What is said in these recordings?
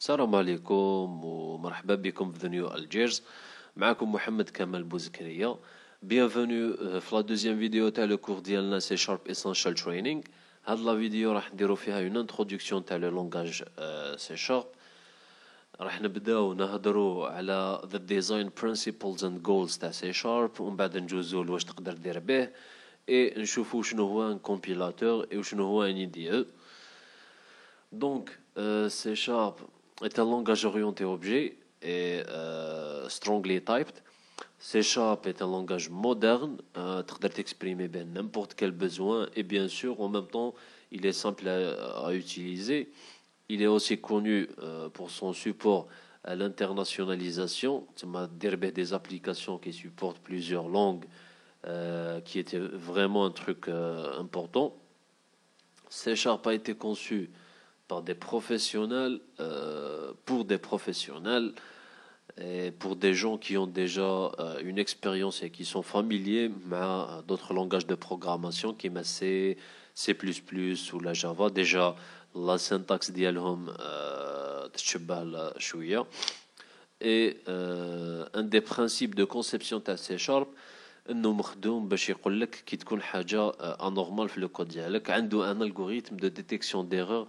السلام عليكم ومرحبا بكم في The New Algiers. معكم محمد كمال بوزكرية. Bienvenue في لا دوزيام فيديو تاع لو كور ديالنا سي شارب اسينشال ترينينغ. هاد لا فيديو راح نديرو فيها اون انتروداكسيون تاع لو لونغاج سي شارب. راح نبداو نهضرو على the design principles and goals تاع سي شارب، ومن بعد نجوزو لواش تقدر دير به، اي نشوفو شنو هو ان كومبيلاتور اي وشنو هو ان IDE. Donc, C# est un langage orienté objet et strongly typed. C# est un langage moderne, تقدر t'exprimer bien n'importe quel besoin, et bien sûr, en même temps, il est simple à utiliser. Il est aussi connu pour son support à l'internationalisation, c'est-à-dire des applications qui supportent plusieurs langues, qui était vraiment un truc important. C# a été conçu par des professionnels, pour des professionnels, et pour des gens qui ont déjà une expérience et qui sont familiers avec d'autres langages de programmation comme C, C++ ou la Java. Déjà, la syntaxe ديالهم تشبه شوية. Et un des principes de conception de C# انه مخدوم باش يقول لك كي تكون حاجه انورمال في لو كود ديالك عنده ان الغوريثم دو ديتيكسيون ديرور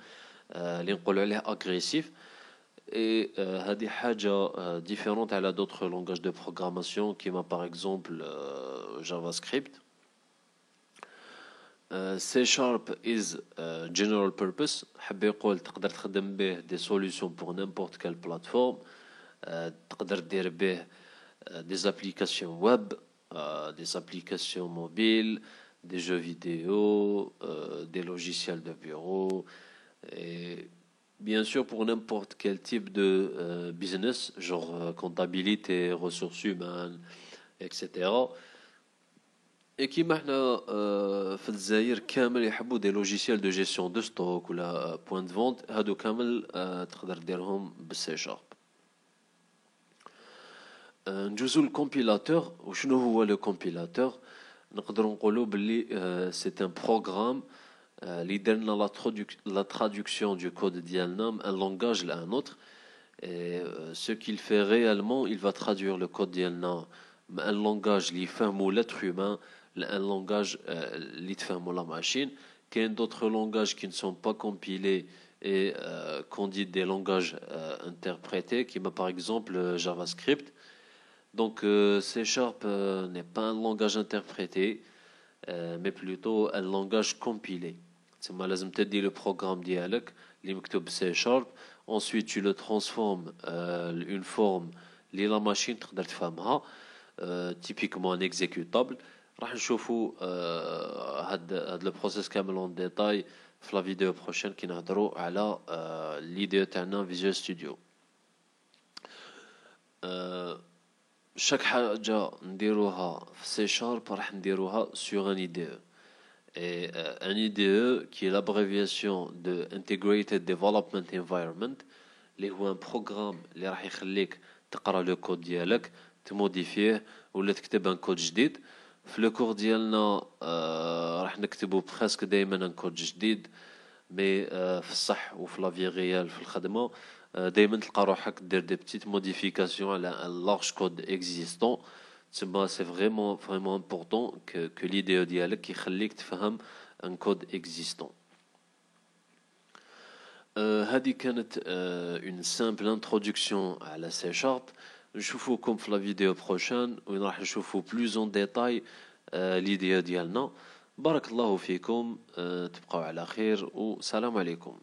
اللي نقولوا عليه اغريسيف. اي هذه حاجه ديفيرونت على دوطخ لونغاج دو بروغراماسيون كيما باغ اكزومبل جافا سكريبت. سي شارب از جنرال بيربوس، حاب يقول تقدر تخدم به دي سوليوشن بور نيمبورت كال بلاتفورم، تقدر دير به دي زابليكاسيون ويب، des applications mobiles, des jeux vidéo, des logiciels de bureau, et bien sûr pour n'importe quel type de business, genre comptabilité, ressources humaines, etc. Et qui maintenant في الجزائر كامل يحبوا des logiciels de gestion de stock ولا point de vente، هادو كامل تقدر ديرهم بالسي شارب. نجوزو الكومبيلاتور. وشنو هو لو كومبيلاتور؟ نقدروا نقولوا باللي سي ان بروغرام اللي درنا لا traduction du code ديالنا من un langage à un autre. Et ce qu'il fait réellement, il va traduire le code ديالنا من un langage اللي يفهمو l'être humain un langage اللي تفهمو la machine. كاين d'autres langages qui ne sont pas compilés et qu'on dit des langages interprétés, comme par exemple JavaScript. Donc C# n'est pas un langage interprété, mais plutôt un langage compilé. تسمى لازم تدي le programme ديالك اللي مكتوب C#، ensuite tu le transformes une forme اللي la machine تقدر تفهمها، typiquement un exécutable. راح نشوفوا هاد le process كامل en détail في la vidéo prochaine كي نهضروا على l'IDE تاعنا Visual Studio. chaque حاجة نديروها في سي شارب راح نديروها sur un IDE. Et un IDE qui est l'abréviation de Integrated Development Environment، اللي هو un programme اللي راح يخليك تقرا لو كود ديالك تموديفيه ولا تكتب ان كود جديد. في لو كور ديالنا راح نكتبو بريسك دائما ان كود جديد، مي في الصح وفي لا في ريال في الخدمه دائما تلقى روحك دير دي بتيت موديفيكاسيون على ان لارج كود اكزيستون. تسمى سي فريمون امبورطون كو ليديو ديالك يخليك تفهم ان كود اكزيستون. هذه كانت اون سامبل انتروداكسيون على سي شارب. نشوفوكم في لا فيديو بروشان وين راح نشوفو بلوز اون ديتاي ليديو ديالنا. بارك الله فيكم، تبقاو على خير والسلام عليكم.